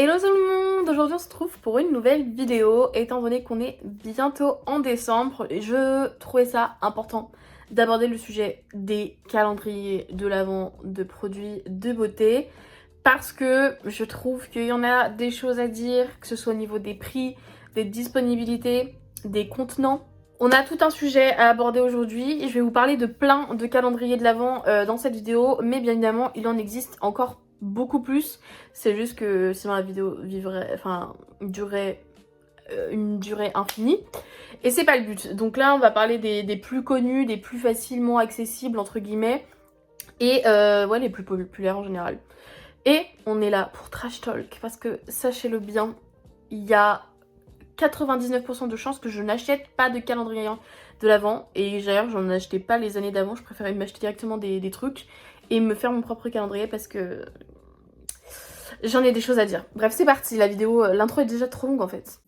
Hello tout le monde, aujourd'hui on se trouve pour une nouvelle vidéo. Étant donné qu'on est bientôt en décembre, je trouvais ça important d'aborder le sujet des calendriers de l'Avent de produits de beauté, parce que je trouve qu'il y en a des choses à dire, que ce soit au niveau des prix, des disponibilités, des contenants. On a tout un sujet à aborder aujourd'hui. Je vais vous parler de plein de calendriers de l'Avent dans cette vidéo, mais bien évidemment il en existe encore beaucoup plus. C'est juste que sinon la vidéo durerait une durée infinie. Et c'est pas le but. Donc là on va parler des plus connus, des plus facilement accessibles entre guillemets. Et ouais, les plus populaires en général. Et on est là pour Trash Talk parce que sachez-le bien, il y a 99% de chances que je n'achète pas de calendrier de l'Avent. Et d'ailleurs j'en achetais pas les années d'avant, je préférais m'acheter directement des trucs et me faire mon propre calendrier parce que j'en ai des choses à dire. Bref, c'est parti, la vidéo, l'intro est déjà trop longue en fait.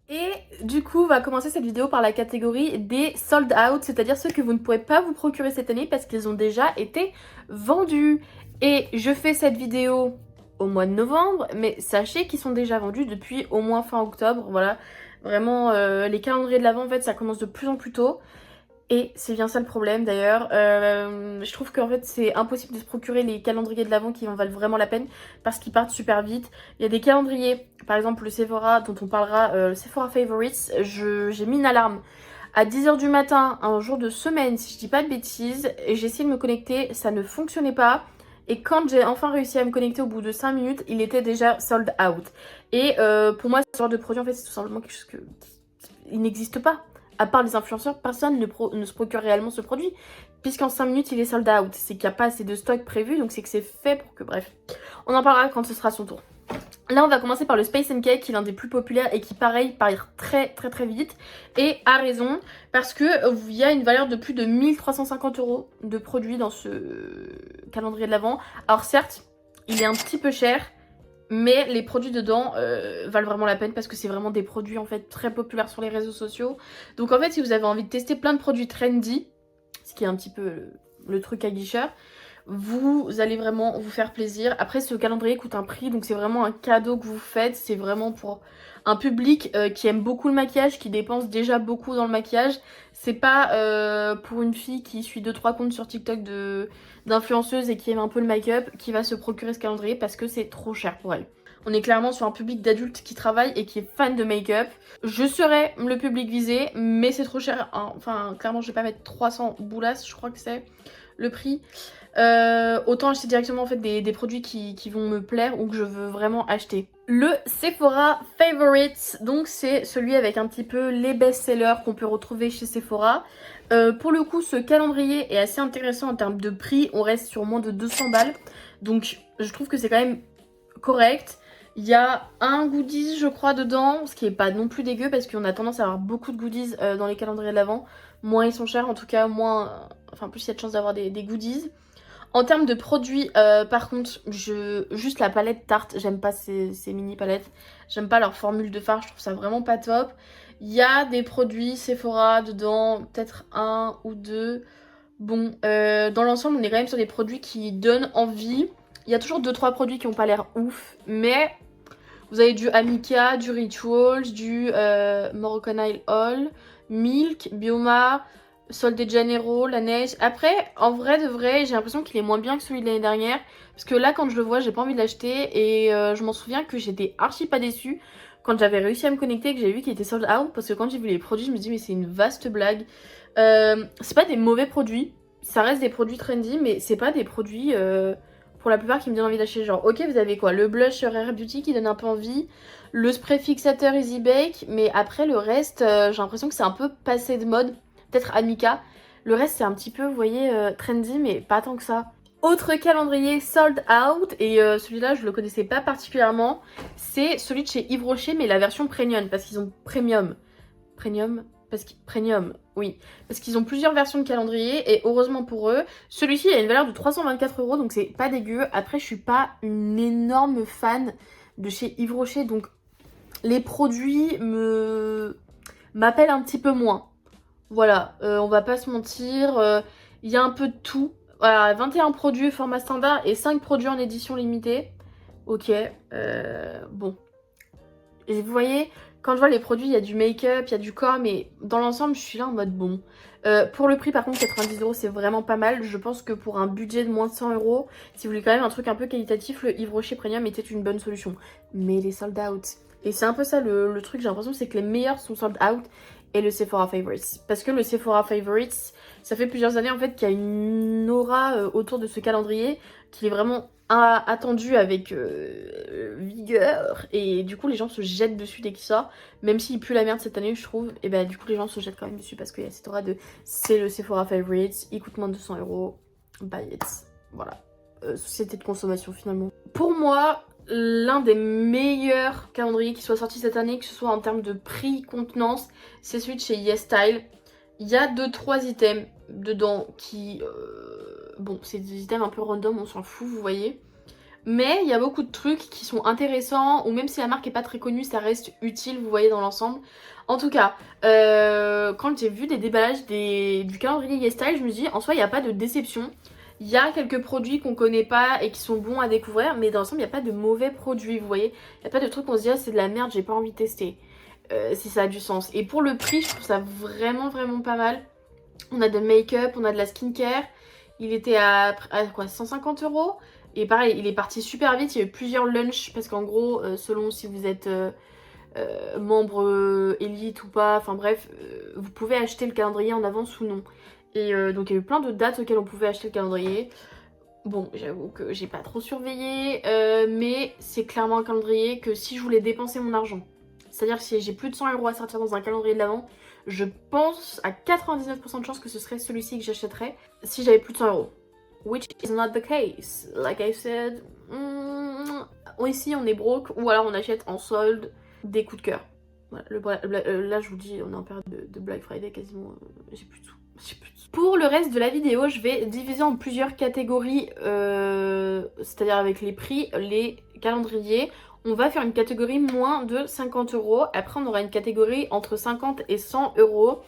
Et du coup, on va commencer cette vidéo par la catégorie des sold out, c'est-à-dire ceux que vous ne pourrez pas vous procurer cette année parce qu'ils ont déjà été vendus. Et je fais cette vidéo au mois de novembre, mais sachez qu'ils sont déjà vendus depuis au moins fin octobre. Voilà, vraiment, les calendriers de l'Avent, en fait, ça commence de plus en plus tôt. Et c'est bien ça le problème d'ailleurs. Je trouve qu'en fait c'est impossible de se procurer les calendriers de l'Avent qui en valent vraiment la peine parce qu'ils partent super vite. Il y a des calendriers, par exemple le Sephora dont on parlera, le Sephora Favorites, j'ai mis une alarme à 10h du matin, un jour de semaine si je dis pas de bêtises, et j'ai essayé de me connecter, ça ne fonctionnait pas. Et quand j'ai enfin réussi à me connecter au bout de 5 minutes, il était déjà sold out. Et pour moi ce genre de produit en fait c'est tout simplement quelque chose qui n'existe pas. À part les influenceurs, personne ne se procure réellement ce produit. Puisqu'en 5 minutes, il est sold out. C'est qu'il n'y a pas assez de stock prévu, donc c'est que c'est fait pour que... Bref, on en parlera quand ce sera son tour. Là, on va commencer par le Space & Cake, qui est l'un des plus populaires et qui, pareil, part très vite. Et a raison, parce que il y a une valeur de plus de 1350 € de produits dans ce calendrier de l'Avent. Alors certes, il est un petit peu cher, mais les produits dedans valent vraiment la peine parce que c'est vraiment des produits en fait très populaires sur les réseaux sociaux. Donc en fait si vous avez envie de tester plein de produits trendy, ce qui est un petit peu le truc à guicheur, vous allez vraiment vous faire plaisir. Après ce calendrier coûte un prix, donc c'est vraiment un cadeau que vous faites. C'est vraiment pour un public qui aime beaucoup le maquillage, qui dépense déjà beaucoup dans le maquillage. C'est pas pour une fille qui suit 2-3 comptes sur TikTok d'influenceuses et qui aime un peu le make-up qui va se procurer ce calendrier parce que c'est trop cher pour elle. On est clairement sur un public d'adultes qui travaille et qui est fan de make-up. Je serais le public visé, mais c'est trop cher. Hein. Enfin, clairement, je vais pas mettre 300 boulasses, je crois que c'est le prix. Autant acheter directement en fait des produits qui vont me plaire ou que je veux vraiment acheter. Le Sephora Favorites, donc c'est celui avec un petit peu les best-sellers qu'on peut retrouver chez Sephora. Pour le coup, ce calendrier est assez intéressant en termes de prix. On reste sur moins de 200 balles. Donc je trouve que c'est quand même correct. Il y a un goodies je crois dedans, ce qui est pas non plus dégueu parce qu'on a tendance à avoir beaucoup de goodies dans les calendriers de l'Avent. Moins ils sont chers, en tout cas moins... Enfin plus il y a de chances d'avoir des goodies. En termes de produits, par contre, juste la palette Tarte, j'aime pas ces mini palettes. J'aime pas leur formule de fard, je trouve ça vraiment pas top. Il y a des produits Sephora dedans, peut-être un ou deux. Bon, dans l'ensemble, on est quand même sur des produits qui donnent envie. Il y a toujours 2-3 produits qui ont pas l'air ouf, mais vous avez du Amika, du Rituals, du Moroccan Isle All, Milk, Bioma, Sol de Janeiro, La Neige. Après, en vrai de vrai, j'ai l'impression qu'il est moins bien que celui de l'année dernière. Parce que là, quand je le vois, j'ai pas envie de l'acheter. Et je m'en souviens que j'étais archi pas déçue quand j'avais réussi à me connecter et que j'ai vu qu'il était sold out. Parce que quand j'ai vu les produits, je me dis mais c'est une vaste blague. C'est pas des mauvais produits. Ça reste des produits trendy, mais c'est pas des produits... pour la plupart qui me donnent envie d'acheter. Genre, ok, vous avez quoi? Le blush Rare Beauty qui donne un peu envie, le spray fixateur Easy Bake, mais après le reste, j'ai l'impression que c'est un peu passé de mode. Peut-être Amika. Le reste, c'est un petit peu, vous voyez, trendy, mais pas tant que ça. Autre calendrier sold out, et celui-là, je le connaissais pas particulièrement, c'est celui de chez Yves Rocher, mais la version premium, parce qu'ils ont premium. Premium, oui. Parce qu'ils ont plusieurs versions de calendrier et heureusement pour eux, celui-ci a une valeur de 324 €, donc c'est pas dégueu. Après, je suis pas une énorme fan de chez Yves Rocher, donc les produits m'appellent un petit peu moins. Voilà, on va pas se mentir. Il y a un peu de tout. Voilà, 21 produits format standard et 5 produits en édition limitée. Ok, bon. Et vous voyez, quand je vois les produits, il y a du make-up, il y a du corps, mais dans l'ensemble, je suis là en mode bon. Pour le prix, par contre, 90 € c'est vraiment pas mal. Je pense que pour un budget de moins de 100 €, si vous voulez quand même un truc un peu qualitatif, le Yves Rocher Premium était une bonne solution. Mais les sold out. Et c'est un peu ça le truc, j'ai l'impression, c'est que les meilleurs sont sold out et le Sephora Favorites. Parce que le Sephora Favorites, ça fait plusieurs années en fait qu'il y a une aura autour de ce calendrier qui est vraiment attendu avec vigueur, et du coup les gens se jettent dessus dès qu'il sort, même s'il pue la merde cette année je trouve, et bah du coup les gens se jettent quand même dessus parce qu'il y a cette aura de c'est le Sephora Favorites, il coûte moins de 200 €, buy it, voilà. Société de consommation finalement. Pour moi, l'un des meilleurs calendriers qui soit sorti cette année, que ce soit en termes de prix, contenance, c'est celui de chez YesStyle. Il y a 2-3 items dedans qui... bon, c'est des items un peu random, on s'en fout, vous voyez. Mais il y a beaucoup de trucs qui sont intéressants, ou même si la marque est pas très connue, ça reste utile, vous voyez, dans l'ensemble. En tout cas, quand j'ai vu des déballages du calendrier YesStyle, je me suis dit, en soi, il n'y a pas de déception. Il y a quelques produits qu'on connaît pas et qui sont bons à découvrir, mais dans l'ensemble, il n'y a pas de mauvais produits, vous voyez. Il n'y a pas de trucs qu'on se dit, ah, c'est de la merde, j'ai pas envie de tester. Si ça a du sens. Et pour le prix, je trouve ça vraiment pas mal. On a de make-up, on a de la skincare. Il était à quoi, 150 €. Et pareil, il est parti super vite. Il y a eu plusieurs lunchs parce qu'en gros, selon si vous êtes membre élite ou pas, enfin bref, vous pouvez acheter le calendrier en avance ou non. Et donc il y a eu plein de dates auxquelles on pouvait acheter le calendrier. Bon, j'avoue que j'ai pas trop surveillé, mais c'est clairement un calendrier que si je voulais dépenser mon argent, c'est-à-dire que si j'ai plus de 100 € à sortir dans un calendrier de l'Avent, je pense à 99% de chances que ce serait celui-ci que j'achèterais si j'avais plus de 100 €. Which is not the case. Like I said, ici on est broke, ou alors on achète en solde des coups de cœur. Voilà, là je vous dis, on est en période de Black Friday quasiment, j'ai plus de sous. Pour le reste de la vidéo, je vais diviser en plusieurs catégories, c'est-à-dire avec les prix, les calendriers. On va faire une catégorie moins de 50 €. Après, on aura une catégorie entre 50 et 100 €.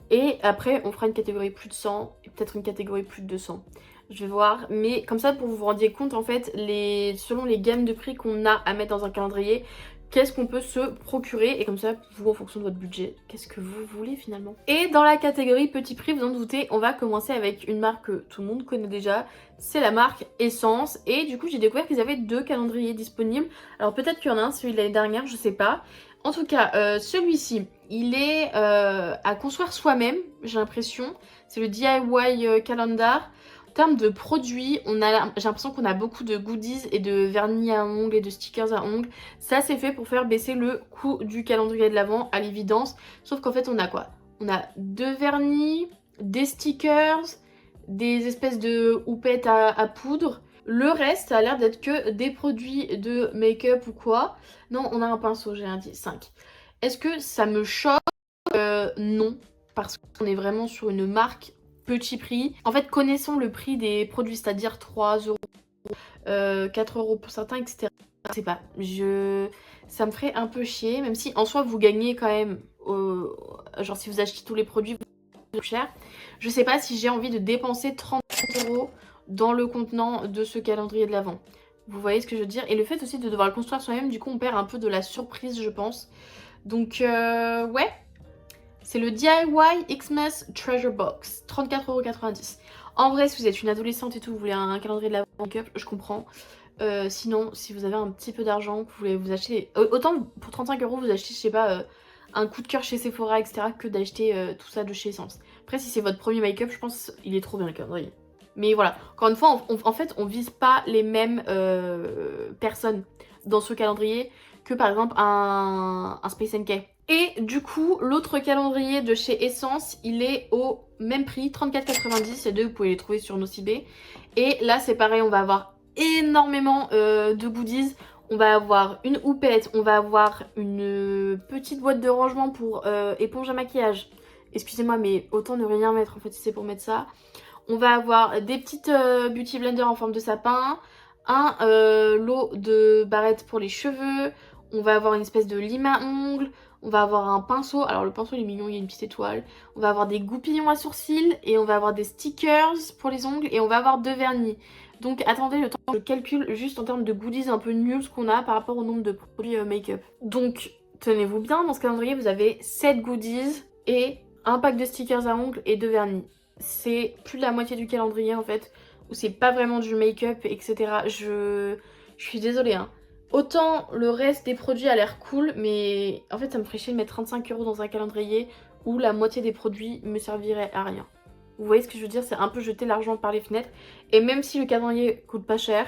Et après, on fera une catégorie plus de 100 et peut-être une catégorie plus de 200. Je vais voir. Mais comme ça, pour que vous vous rendiez compte, en fait, selon les gammes de prix qu'on a à mettre dans un calendrier, qu'est-ce qu'on peut se procurer, et comme ça, vous, en fonction de votre budget, qu'est-ce que vous voulez finalement. Et dans la catégorie petit prix, vous en doutez, on va commencer avec une marque que tout le monde connaît déjà, c'est la marque Essence. Et du coup, j'ai découvert qu'ils avaient 2 calendriers disponibles. Alors peut-être qu'il y en a un, celui de l'année dernière, je sais pas. En tout cas, celui-ci, il est à construire soi-même, j'ai l'impression. C'est le DIY Calendar. En termes de produits, j'ai l'impression qu'on a beaucoup de goodies et de vernis à ongles et de stickers à ongles. Ça, c'est fait pour faire baisser le coût du calendrier de l'Avent, à l'évidence. Sauf qu'en fait, on a quoi? On a 2 vernis, des stickers, des espèces de houppettes à poudre. Le reste, ça a l'air d'être que des produits de make-up ou quoi. Non, on a un pinceau, j'ai un 10, 5. Est-ce que ça me choque? Non, parce qu'on est vraiment sur une marque petit prix. En fait, connaissons le prix des produits, c'est-à-dire 3 €, 4 € pour certains, etc. Je sais pas, ça me ferait un peu chier, même si en soi vous gagnez quand même, genre si vous achetez tous les produits, vous plus cher. Je sais pas si j'ai envie de dépenser 30 € dans le contenant de ce calendrier de l'Avent. Vous voyez ce que je veux dire? Et le fait aussi de devoir le construire soi-même, du coup on perd un peu de la surprise, je pense. Donc ouais. C'est le DIY Xmas Treasure Box, 34,90 €. En vrai, si vous êtes une adolescente et tout, vous voulez un calendrier de la make-up, je comprends. Sinon, si vous avez un petit peu d'argent, que vous voulez vous acheter... autant pour 35 € vous achetez, je sais pas, un coup de cœur chez Sephora, etc. que d'acheter tout ça de chez Essence. Après, si c'est votre premier make-up, je pense il est trop bien le calendrier. Mais voilà, encore une fois, en fait, on vise pas les mêmes personnes dans ce calendrier que par exemple un Space NK. Et du coup, l'autre calendrier de chez Essence, il est au même prix, 34,90 €. Les deux, vous pouvez les trouver sur Nocibé. Et là, c'est pareil, on va avoir énormément de goodies. On va avoir une houppette, on va avoir une petite boîte de rangement pour éponge à maquillage. Excusez-moi, mais autant ne rien mettre en fait si c'est pour mettre ça. On va avoir des petites beauty blenders en forme de sapin, un lot de barrettes pour les cheveux, on va avoir une espèce de lime à ongles, On va avoir un pinceau, alors le pinceau il est mignon, il y a une petite étoile. On va avoir des goupillons à sourcils et on va avoir des stickers pour les ongles et on va avoir 2 vernis. Donc attendez le temps, je calcule juste en termes de goodies un peu nuls ce qu'on a par rapport au nombre de produits make-up. Donc tenez-vous bien, dans ce calendrier vous avez 7 goodies et un pack de stickers à ongles et 2 vernis. C'est plus de la moitié du calendrier en fait, où c'est pas vraiment du make-up, etc. Je suis désolée hein. Autant le reste des produits a l'air cool, mais en fait ça me ferait chier de mettre 35 € dans un calendrier où la moitié des produits me serviraient à rien. Vous voyez ce que je veux dire, c'est un peu jeter l'argent par les fenêtres. Et même si le calendrier coûte pas cher,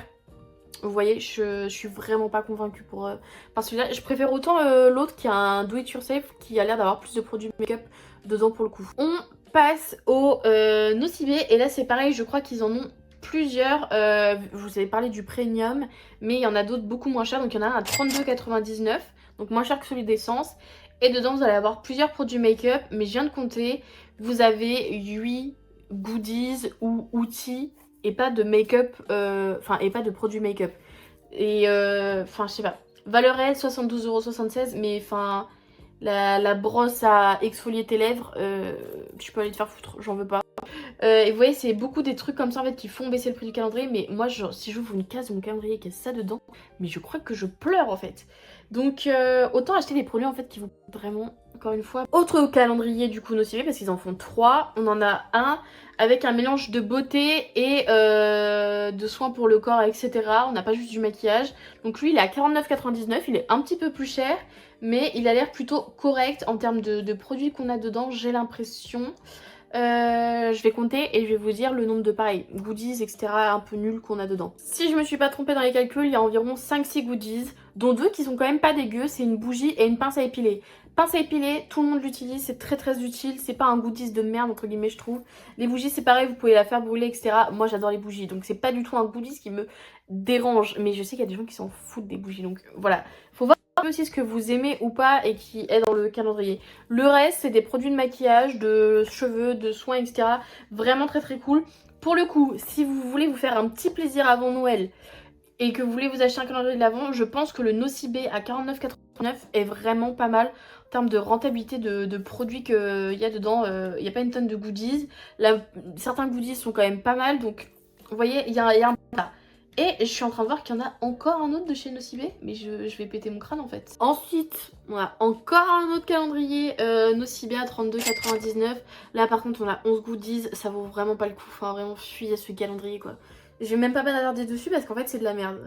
vous voyez, je suis vraiment pas convaincue par celui-là. Je préfère autant l'autre qui a un do it yourself qui a l'air d'avoir plus de produits make-up dedans pour le coup. On passe au Nocibé et là c'est pareil, je crois qu'ils en ont plusieurs. Je vous avais parlé du premium, mais il y en a d'autres beaucoup moins chers. Donc il y en a un à 32,99, donc moins cher que celui d'essence. Et dedans vous allez avoir plusieurs produits make-up, mais je viens de compter, vous avez 8 goodies ou outils et pas de make-up, et pas de produits make-up. Et je sais pas. Valeur réelle 72,76 €, mais enfin la brosse à exfolier tes lèvres, tu peux aller te faire foutre, j'en veux pas. Et vous voyez, c'est beaucoup des trucs comme ça en fait qui font baisser le prix du calendrier, mais moi si j'ouvre une case de mon calendrier qui a ça dedans, mais je crois que je pleure en fait. Donc autant acheter des produits en fait qui vous coûtent vraiment, encore une fois. Autre calendrier du coup Nocibé, parce qu'ils en font 3. On en a un avec un mélange de beauté et de soins pour le corps, etc. On n'a pas juste du maquillage. Donc lui il est à 49,99, il est un petit peu plus cher, mais il a l'air plutôt correct en termes de produits qu'on a dedans, j'ai l'impression. Je vais compter et je vais vous dire le nombre de pareil, goodies, etc. un peu nuls qu'on a dedans. Si je me suis pas trompée dans les calculs, il y a environ 5-6 goodies, dont 2 qui sont quand même pas dégueux, c'est une bougie et une pince à épiler. Pince à épiler, tout le monde l'utilise, c'est très très utile, c'est pas un goodies de merde entre guillemets je trouve. Les bougies c'est pareil, vous pouvez la faire brûler, etc. Moi j'adore les bougies, donc c'est pas du tout un goodies qui me dérange, mais je sais qu'il y a des gens qui s'en foutent des bougies, donc voilà. Faut voir aussi ce que vous aimez ou pas et qui est dans le calendrier. Le reste c'est des produits de maquillage, de cheveux, de soins, etc. Vraiment très très cool. Pour le coup, si vous voulez vous faire un petit plaisir avant Noël et que vous voulez vous acheter un calendrier de l'Avent, je pense que le Nocibé à 49,89 est vraiment pas mal en termes de rentabilité de produits qu'il y a dedans. Il n'y a pas une tonne de goodies. Certains goodies sont quand même pas mal, donc vous voyez, il y a un... Et je suis en train de voir qu'il y en a encore un autre de chez Nocibé, mais je vais péter mon crâne en fait. Ensuite, on a encore un autre calendrier Nocibé à 32,99. Là par contre on a 11 goodies, ça vaut vraiment pas le coup. Enfin vraiment, fuis à ce calendrier quoi. Je vais même pas m'attarder dessus parce qu'en fait c'est de la merde.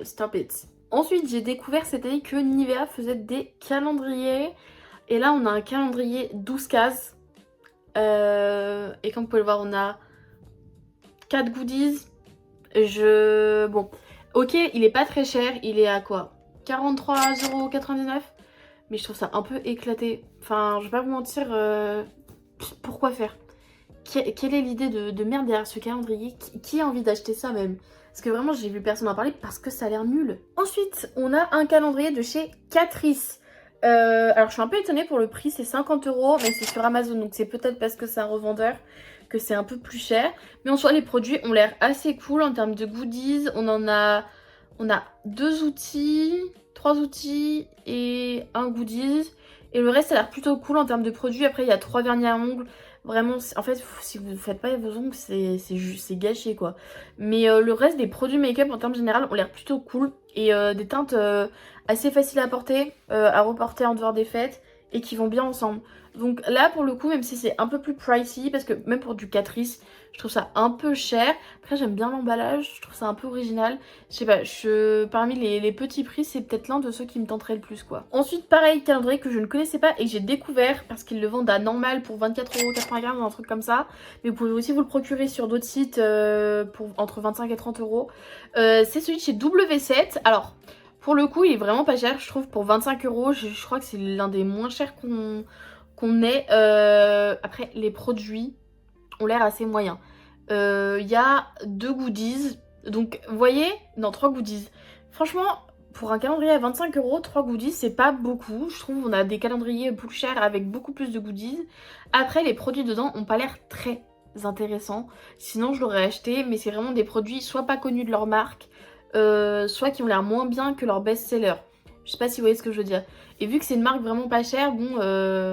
Stop it. Ensuite j'ai découvert cette année que Nivea faisait des calendriers. Et là on a un calendrier 12 cases. Et comme vous pouvez le voir on a 4 goodies. Bon, ok, il est pas très cher, il est à quoi 43,99 €. Mais je trouve ça un peu éclaté. Enfin, je vais pas vous mentir, pourquoi faire? Quelle est l'idée de merde derrière ce calendrier? Qui a envie d'acheter ça même? Parce que vraiment, j'ai vu personne en parler parce que ça a l'air nul. Ensuite, on a un calendrier de chez Catrice. Alors, je suis un peu étonnée pour le prix, c'est 50 €, mais c'est sur Amazon, donc c'est peut-être parce que c'est un revendeur que c'est un peu plus cher. Mais en soi, les produits ont l'air assez cool en termes de goodies. On a 2 outils, 3 outils et un goodies. Et le reste, ça a l'air plutôt cool en termes de produits. Après, il y a 3 vernis à ongles. Vraiment, en fait, si vous ne faites pas vos ongles, c'est gâché quoi. Mais le reste des produits make-up en termes général ont l'air plutôt cool. Et des teintes assez faciles à porter, à reporter en dehors des fêtes. Et qui vont bien ensemble. Donc là pour le coup, même si c'est un peu plus pricey, parce que même pour du Catrice, je trouve ça un peu cher. Après j'aime bien l'emballage, je trouve ça un peu original. Je sais pas, parmi les petits prix, c'est peut-être l'un de ceux qui me tenterait le plus quoi. Ensuite pareil, calendrier que je ne connaissais pas et que j'ai découvert parce qu'ils le vendent à normal pour 24,95 € ou un truc comme ça. Mais vous pouvez aussi vous le procurer sur d'autres sites pour entre 25 et 30 €. C'est celui de chez W7. Alors... Pour le coup, il est vraiment pas cher, je trouve, pour 25 €. Je crois que c'est l'un des moins chers qu'on ait. Après, les produits ont l'air assez moyens. Il y a 2 goodies. Donc, vous voyez, non, 3 goodies. Franchement, pour un calendrier à 25 €, 3 goodies, c'est pas beaucoup. Je trouve qu'on a des calendriers plus chers avec beaucoup plus de goodies. Après, les produits dedans ont pas l'air très intéressants. Sinon, je l'aurais acheté, mais c'est vraiment des produits soit pas connus de leur marque, soit qui ont l'air moins bien que leur best-seller. Je sais pas si vous voyez ce que je veux dire. Et vu que c'est une marque vraiment pas chère, bon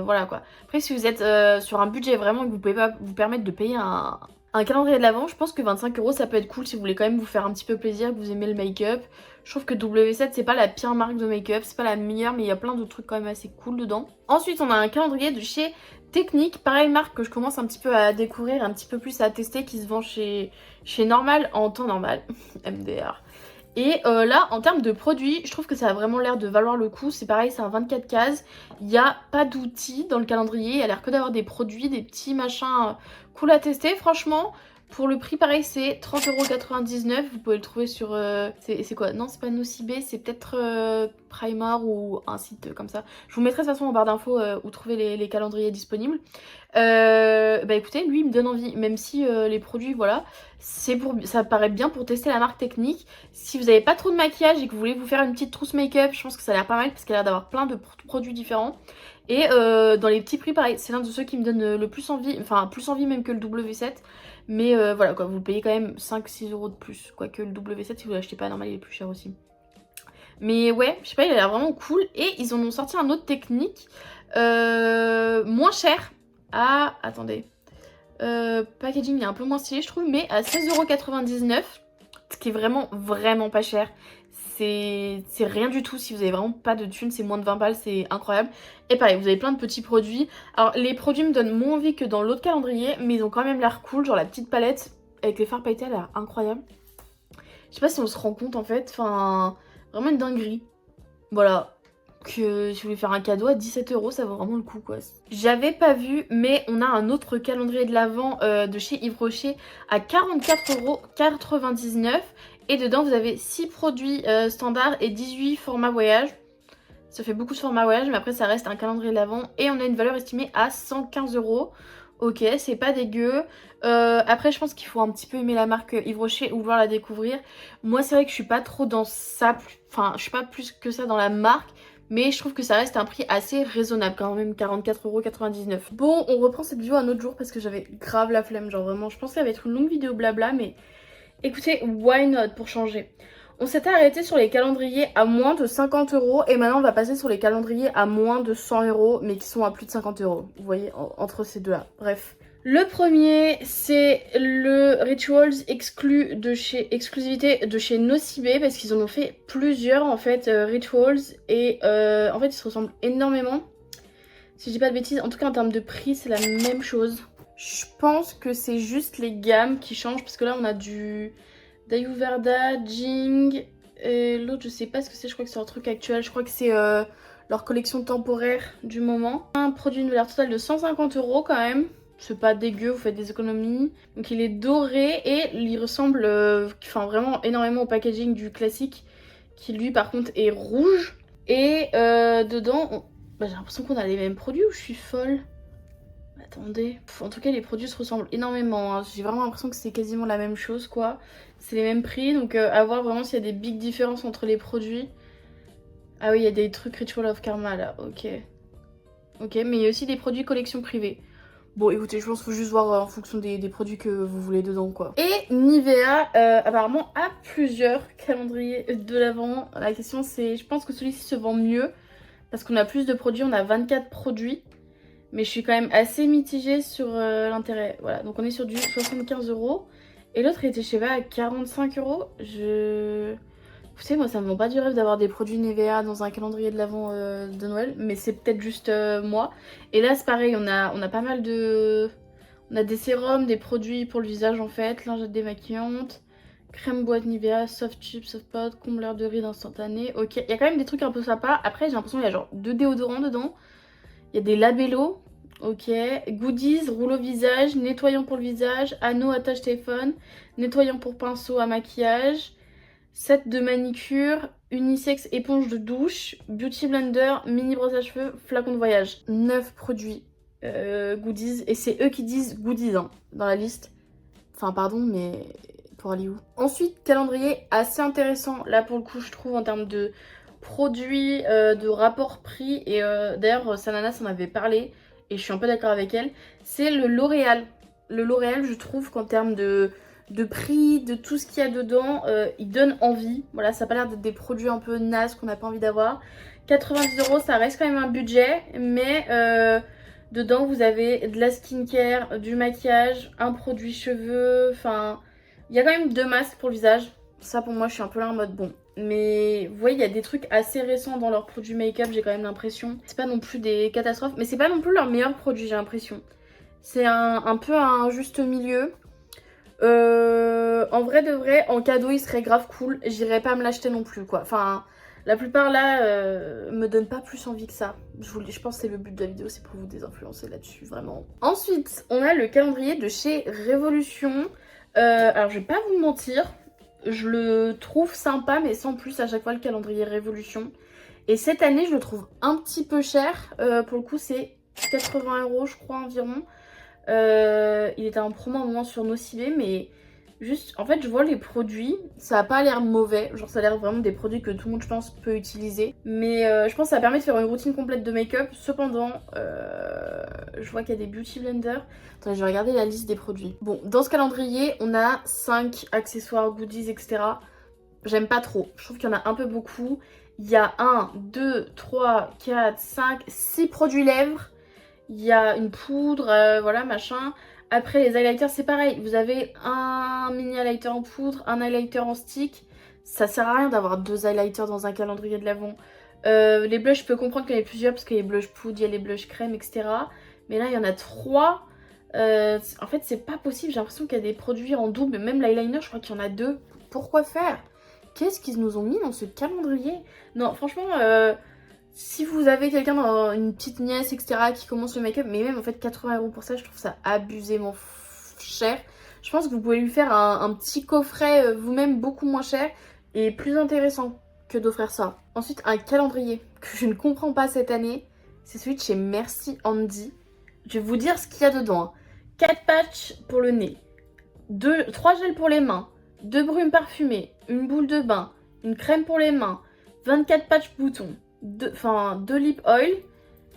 voilà quoi. Après si vous êtes sur un budget vraiment que vous pouvez pas vous permettre de payer un calendrier de l'Avent, je pense que 25 € ça peut être cool si vous voulez quand même vous faire un petit peu plaisir, que vous aimez le make-up. Je trouve que W7 c'est pas la pire marque de make-up, c'est pas la meilleure, mais il y a plein de trucs quand même assez cool dedans. Ensuite on a un calendrier de chez Technique, pareil marque que je commence un petit peu à découvrir, un petit peu plus à tester, qui se vend chez Normal en temps normal, MDR. Et là, en termes de produits, je trouve que ça a vraiment l'air de valoir le coup. C'est pareil, c'est un 24 cases. Il n'y a pas d'outils dans le calendrier. Il y a l'air que d'avoir des produits, des petits machins cool à tester. Franchement, pour le prix, pareil, c'est 30,99 €. Vous pouvez le trouver sur... c'est quoi? Non, c'est pas Nocibé, c'est peut-être Primark ou un site comme ça. Je vous mettrai de toute façon en barre d'infos où trouver les calendriers disponibles. Bah écoutez, lui il me donne envie, même si les produits, voilà, ça paraît bien pour tester la marque Technique. Si vous n'avez pas trop de maquillage et que vous voulez vous faire une petite trousse make-up, je pense que ça a l'air pas mal parce qu'elle a l'air d'avoir plein de produits différents. Et dans les petits prix, pareil, c'est l'un de ceux qui me donne le plus envie, enfin plus envie même que le W7. Mais voilà quoi, vous le payez quand même 5-6 € de plus, quoique le W7 si vous l'achetez pas normal il est plus cher aussi. Mais ouais, je sais pas, il a l'air vraiment cool. Et ils en ont sorti un autre Technique, moins cher. Ah, attendez. Packaging est un peu moins stylé je trouve, mais à 16,99 €, ce qui est vraiment vraiment pas cher. C'est rien du tout si vous avez vraiment pas de thunes, c'est moins de 20 balles, c'est incroyable. Et pareil, vous avez plein de petits produits. Alors les produits me donnent moins envie que dans l'autre calendrier, mais ils ont quand même l'air cool, genre la petite palette avec les fards pailletés, elle a l'air incroyable. Je sais pas si on se rend compte en fait, enfin vraiment une dinguerie. Voilà. Que si vous voulez faire un cadeau à 17 €, ça vaut vraiment le coup quoi. J'avais pas vu, mais on a un autre calendrier de l'Avent de chez Yves Rocher à 44,99 €. Et dedans vous avez 6 produits standards et 18 formats voyage. Ça fait beaucoup de formats voyage, mais après ça reste un calendrier de l'Avent. Et on a une valeur estimée à 115 €. Ok, c'est pas dégueu. Après je pense qu'il faut un petit peu aimer la marque Yves Rocher ou vouloir la découvrir. Moi c'est vrai que je suis pas trop dans ça, enfin je suis pas plus que ça dans la marque. Mais je trouve que ça reste un prix assez raisonnable quand même, 44,99 €. Bon, on reprend cette vidéo un autre jour parce que j'avais grave la flemme, genre vraiment. Je pensais que ça va être une longue vidéo blabla, mais écoutez, why not pour changer. On s'était arrêté sur les calendriers à moins de 50 € et maintenant on va passer sur les calendriers à moins de 100 € mais qui sont à plus de 50 €. Vous voyez, entre ces deux-là. Bref. Le premier, c'est le Rituals exclusivité de chez Nocibé parce qu'ils en ont fait plusieurs en fait, Rituals, et en fait ils se ressemblent énormément. Si je dis pas de bêtises, en tout cas en termes de prix c'est la même chose. Je pense que c'est juste les gammes qui changent parce que là on a du Dayuverda, Jing, et l'autre je sais pas ce que c'est, je crois que c'est un truc actuel, je crois que c'est leur collection temporaire du moment. Un produit d'une valeur totale de 150 € quand même. C'est pas dégueu, vous faites des économies. Donc il est doré et il ressemble vraiment énormément au packaging du classique qui lui par contre est rouge. Et dedans, j'ai l'impression qu'on a les mêmes produits ou je suis folle? Attendez. En tout cas les produits se ressemblent énormément, hein. J'ai vraiment l'impression que c'est quasiment la même chose quoi. C'est les mêmes prix, donc à voir vraiment s'il y a des big différences entre les produits. Ah oui, il y a des trucs Ritual of Karma là, ok. Ok, mais il y a aussi des produits collection privée. Bon écoutez, je pense qu'il faut juste voir en fonction des produits que vous voulez dedans quoi. Et Nivea apparemment a plusieurs calendriers de l'Avent. La question c'est, je pense que celui-ci se vend mieux parce qu'on a plus de produits, on a 24 produits. Mais je suis quand même assez mitigée sur l'intérêt. Voilà, donc on est sur du 75 €. Et l'autre était chez Eva à 45 €. Vous savez, moi ça me vend pas du rêve d'avoir des produits Nivea dans un calendrier de l'Avent de Noël, mais c'est peut-être juste moi. Et là c'est pareil, on a pas mal de... On a des sérums, des produits pour le visage en fait, lingette démaquillante, crème boîte Nivea, soft chip, soft pot, combleur de rides instantané. Ok, il y a quand même des trucs un peu sympas. Après j'ai l'impression qu'il y a genre 2 déodorants dedans. Il y a des labellos, ok, goodies, rouleau visage, nettoyant pour le visage, anneau attache téléphone, nettoyant pour pinceau à maquillage, set de manicure, unisex éponge de douche, beauty blender, mini brosse à cheveux, flacon de voyage. 9 produits goodies, et c'est eux qui disent goodies hein, dans la liste. Enfin pardon, mais pour aller où? Ensuite, calendrier assez intéressant, là pour le coup je trouve en termes de produits, de rapport prix, et d'ailleurs Sanana s'en avait parlé et je suis un peu d'accord avec elle, c'est le L'Oréal. Le L'Oréal, je trouve qu'en termes de de prix, de tout ce qu'il y a dedans, il donne envie. Voilà, ça n'a pas l'air d'être des produits un peu nazes qu'on n'a pas envie d'avoir. 90 €, ça reste quand même un budget, mais dedans vous avez de la skincare, du maquillage, un produit cheveux, enfin il y a quand même 2 masques pour le visage. Ça pour moi je suis un peu là en mode bon. Mais vous voyez il y a des trucs assez récents dans leurs produits make-up, j'ai quand même l'impression. C'est pas non plus des catastrophes, mais c'est pas non plus leur meilleur produit, j'ai l'impression. C'est un peu un juste milieu. En vrai de vrai, en cadeau il serait grave cool. J'irais pas me l'acheter non plus quoi. Enfin, la plupart là me donnent pas plus envie que ça. Je pense que c'est le but de la vidéo, c'est pour vous désinfluencer là-dessus, vraiment. Ensuite, on a le calendrier de chez Révolution. Alors je vais pas vous mentir, je le trouve sympa mais sans plus à chaque fois le calendrier Révolution. Et cette année je le trouve un petit peu cher. Pour le coup c'est 80 € je crois environ. Il était en promo à un moment sur Nocibé, mais juste, en fait, je vois les produits, ça a pas l'air mauvais, genre ça a l'air vraiment des produits que tout le monde, je pense, peut utiliser. Mais je pense que ça permet de faire une routine complète de make-up. Cependant, je vois qu'il y a des beauty blenders. Attendez, je vais regarder la liste des produits. Bon, dans ce calendrier, on a 5 accessoires, goodies, etc. J'aime pas trop, je trouve qu'il y en a un peu beaucoup. Il y a 1, 2, 3, 4, 5, 6 produits lèvres. Il y a une poudre, voilà, machin. Après, les highlighters, c'est pareil. Vous avez un mini highlighter en poudre, un highlighter en stick. Ça sert à rien d'avoir 2 highlighters dans un calendrier de l'Avent. Les blushs, je peux comprendre qu'il y en ait plusieurs parce qu'il y a les blushs poudre, il y a les blushs crème, etc. Mais là, il y en a 3. En fait, c'est pas possible. J'ai l'impression qu'il y a des produits en double. Même l'eyeliner, je crois qu'il y en a 2. Pourquoi faire? Qu'est-ce qu'ils nous ont mis dans ce calendrier? Non, franchement... Si vous avez quelqu'un, une petite nièce, etc. qui commence le make-up, mais même en fait 80 € pour ça, je trouve ça abusément cher. Je pense que vous pouvez lui faire un petit coffret vous-même beaucoup moins cher et plus intéressant que d'offrir ça. Ensuite, un calendrier que je ne comprends pas cette année, c'est celui de chez Merci Andy. Je vais vous dire ce qu'il y a dedans. 4 patchs pour le nez, 3 gels pour les mains, 2 brumes parfumées, une boule de bain, une crème pour les mains, 24 patchs boutons. 2 lip oil,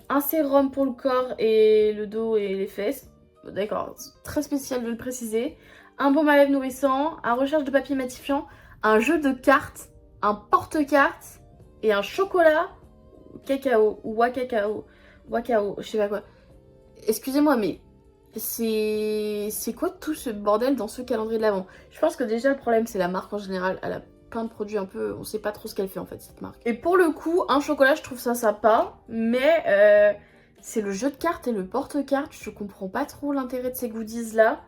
un sérum pour le corps et le dos et les fesses. D'accord, très spécial de le préciser. Un baume à lèvres nourrissant, un recharge de papier matifiant, un jeu de cartes, un porte-cartes et un chocolat cacao ou wakao, je sais pas quoi. Excusez-moi, mais c'est quoi tout ce bordel dans ce calendrier de l'Avent? Je pense que déjà le problème c'est la marque en général. Elle a plein de produits un peu, on sait pas trop ce qu'elle fait en fait cette marque. Et pour le coup, un chocolat je trouve ça sympa, mais c'est le jeu de cartes et le porte-cartes, je comprends pas trop l'intérêt de ces goodies là.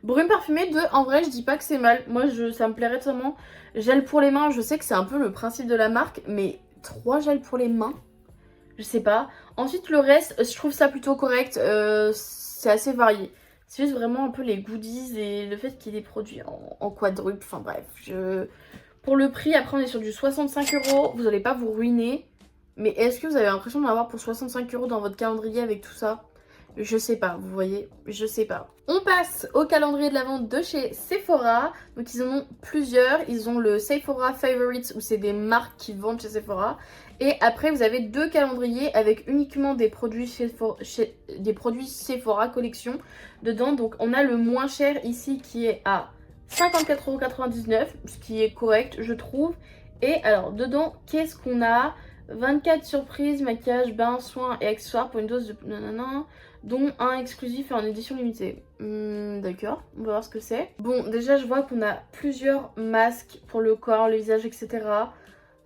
Brume parfumée 2, en vrai je dis pas que c'est mal, moi ça me plairait totalement. Gel pour les mains, je sais que c'est un peu le principe de la marque, mais 3 gels pour les mains, je sais pas. Ensuite le reste, je trouve ça plutôt correct, c'est assez varié. C'est juste vraiment un peu les goodies et le fait qu'il y ait des produits en quadruple, enfin bref, Pour le prix, après on est sur du 65 €, vous n'allez pas vous ruiner. Mais est-ce que vous avez l'impression d'en avoir pour 65 € dans votre calendrier avec tout ça? Je sais pas, vous voyez, je sais pas. On passe au calendrier de la vente de chez Sephora. Donc ils en ont plusieurs. Ils ont le Sephora Favorites où c'est des marques qui vendent chez Sephora. Et après vous avez 2 calendriers avec uniquement des produits Sephora collection dedans. Donc on a le moins cher ici qui est à 54,99 €, ce qui est correct je trouve. Et alors dedans qu'est-ce qu'on a? 24 surprises, maquillage, bain, soins et accessoires pour une dose de nanana, dont un exclusif et en édition limitée. D'accord, on va voir ce que c'est. Bon, déjà je vois qu'on a plusieurs masques pour le corps, le visage, etc.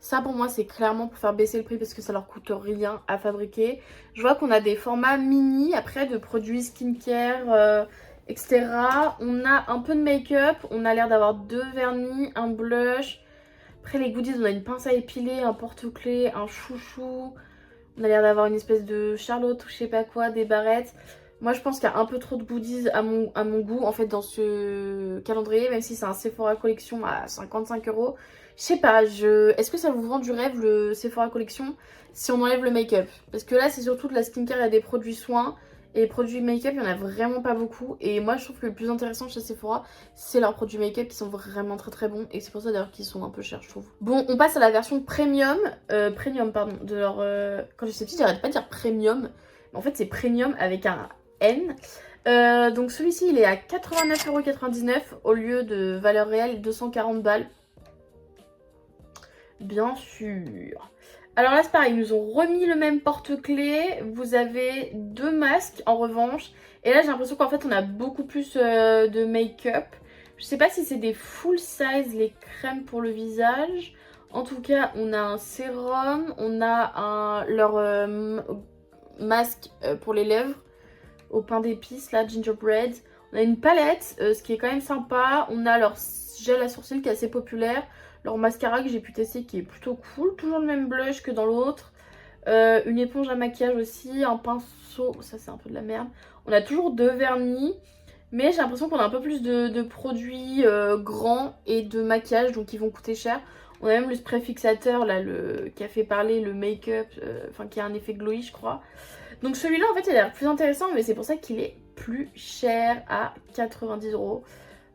Ça pour moi c'est clairement pour faire baisser le prix parce que ça leur coûte rien à fabriquer. Je vois qu'on a des formats mini après de produits skincare, etc. On a un peu de make-up, on a l'air d'avoir 2 vernis, un blush. Après les goodies, on a une pince à épiler, un porte-clés, un chouchou. On a l'air d'avoir une espèce de Charlotte ou je sais pas quoi, des barrettes. Moi je pense qu'il y a un peu trop de goodies à mon goût en fait dans ce calendrier, même si c'est un Sephora Collection à 55 €. Je sais pas, est-ce que ça vous vend du rêve le Sephora Collection si on enlève le make-up? Parce que là c'est surtout de la skincare et des produits soins. Et les produits make-up, il n'y en a vraiment pas beaucoup. Et moi, je trouve que le plus intéressant chez Sephora, c'est leurs produits make-up qui sont vraiment très très bons. Et c'est pour ça d'ailleurs qu'ils sont un peu chers, je trouve. Bon, on passe à la version premium. De leur... Quand j'étais petite, j'arrête pas de dire premium. Mais en fait, c'est premium avec un N. Donc celui-ci il est à 89,99€ au lieu de valeur réelle 240 balles. Bien sûr. Alors là c'est pareil, ils nous ont remis le même porte-clés. Vous avez 2 masques en revanche. Et là j'ai l'impression qu'en fait on a beaucoup plus de make-up. Je sais pas si c'est des full size les crèmes pour le visage. En tout cas on a un sérum, on a leur masque pour les lèvres au pain d'épices là, gingerbread. On a une palette, ce qui est quand même sympa. On a leur gel à sourcils qui est assez populaire. Leur mascara que j'ai pu tester qui est plutôt cool. Toujours le même blush que dans l'autre. Une éponge à maquillage aussi. Un pinceau. Ça c'est un peu de la merde. On a toujours 2 vernis. Mais j'ai l'impression qu'on a un peu plus de produits grands et de maquillage. Donc ils vont coûter cher. On a même le spray fixateur là, qui a fait parler le make-up. Enfin qui a un effet glowy je crois. Donc celui-là en fait il a l'air plus intéressant. Mais c'est pour ça qu'il est plus cher à 90€.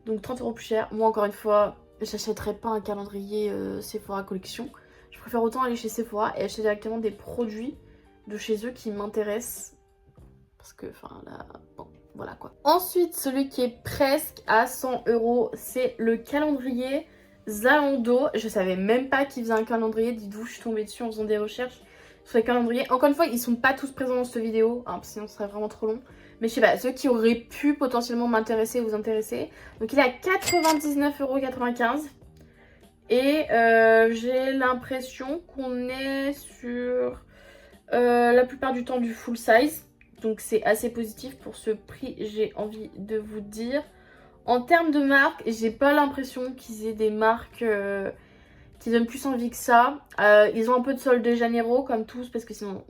Donc 30€ plus cher. Moi encore une fois... j'achèterai pas un calendrier Sephora collection. Je préfère autant aller chez Sephora et acheter directement des produits de chez eux qui m'intéressent. Parce que, enfin là, bon, voilà quoi. Ensuite, celui qui est presque à 100€, c'est le calendrier Zalando. Je savais même pas qu'ils faisaient un calendrier. Dites-vous, je suis tombée dessus en faisant des recherches sur les calendriers. Encore une fois, ils sont pas tous présents dans cette vidéo, hein, sinon ce serait vraiment trop long. Mais je sais pas, ceux qui auraient pu potentiellement m'intéresser ou vous intéresser. Donc il est à 99,95€. Et j'ai l'impression qu'on est sur la plupart du temps du full size. Donc c'est assez positif pour ce prix, j'ai envie de vous dire. En termes de marque, j'ai pas l'impression qu'ils aient des marques qui donnent plus envie que ça. Ils ont un peu de Sol de Janeiro comme tous parce que sinon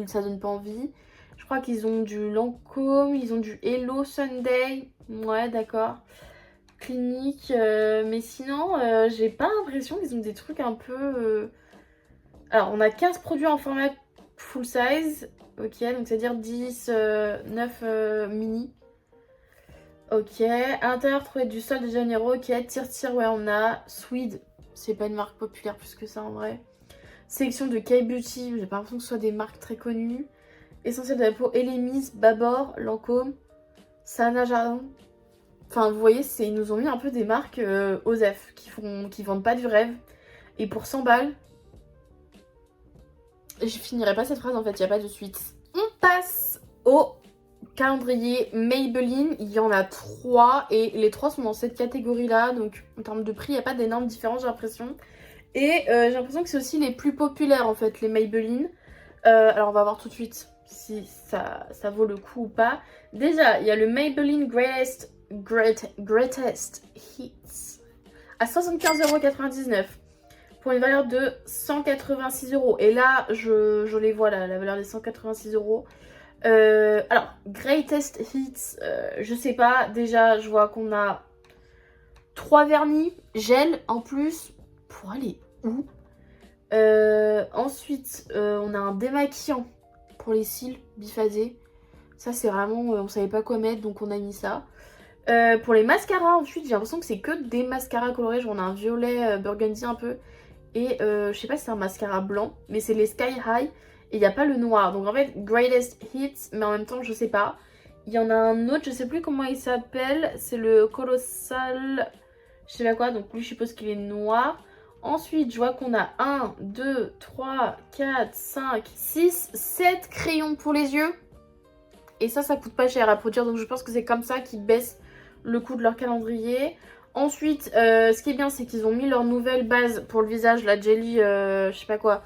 ça donne pas envie. Je crois qu'ils ont du Lancôme, ils ont du Hello Sunday. Ouais, d'accord. Clinique. Mais sinon, j'ai pas l'impression qu'ils ont des trucs un peu... Alors, on a 15 produits en format full size. Ok, donc c'est-à-dire 10, 9 mini. Ok. À l'intérieur, trouver du Sol de Janeiro. Ok, tire-tire, ouais, on a. Swede. C'est pas une marque populaire plus que ça en vrai. Sélection de K-Beauty. J'ai pas l'impression que ce soit des marques très connues. Essentiel de la peau, Elemis, Babor, Lancôme, Sana Jardin. Enfin, vous voyez, ils nous ont mis un peu des marques OSEF qui vendent pas du rêve. Et pour 100 balles, je finirai pas cette phrase en fait, il n'y a pas de suite. On passe au calendrier Maybelline. Il y en a 3 et les 3 sont dans cette catégorie-là. Donc en termes de prix, il n'y a pas d'énorme différence, j'ai l'impression. Et j'ai l'impression que c'est aussi les plus populaires en fait, les Maybelline. Alors on va voir tout de suite si ça vaut le coup ou pas. Déjà, il y a le Maybelline Greatest Hits à 75,99€ pour une valeur de 186€. Et là, je les vois là, la valeur des 186€. Alors, Greatest Hits, je sais pas. Déjà, je vois qu'on a 3 vernis, gel en plus. Pour aller où? Ensuite, on a un démaquillant pour les cils biphasés. Ça, c'est vraiment... on savait pas quoi mettre, donc on a mis ça. Pour les mascaras, ensuite, j'ai l'impression que c'est que des mascaras colorés. Genre, on a un violet burgundy un peu. Et je sais pas si c'est un mascara blanc, mais c'est les Sky High. Et il n'y a pas le noir. Donc en fait, Greatest Hits, mais en même temps, je sais pas. Il y en a un autre, je sais plus comment il s'appelle. C'est le Colossal... je sais pas quoi. Donc lui, je suppose qu'il est noir. Ensuite, je vois qu'on a 1, 2, 3, 4, 5, 6, 7 crayons pour les yeux. Et ça coûte pas cher à produire. Donc je pense que c'est comme ça qu'ils baissent le coût de leur calendrier. Ensuite, ce qui est bien, c'est qu'ils ont mis leur nouvelle base pour le visage, la Jelly, je sais pas quoi.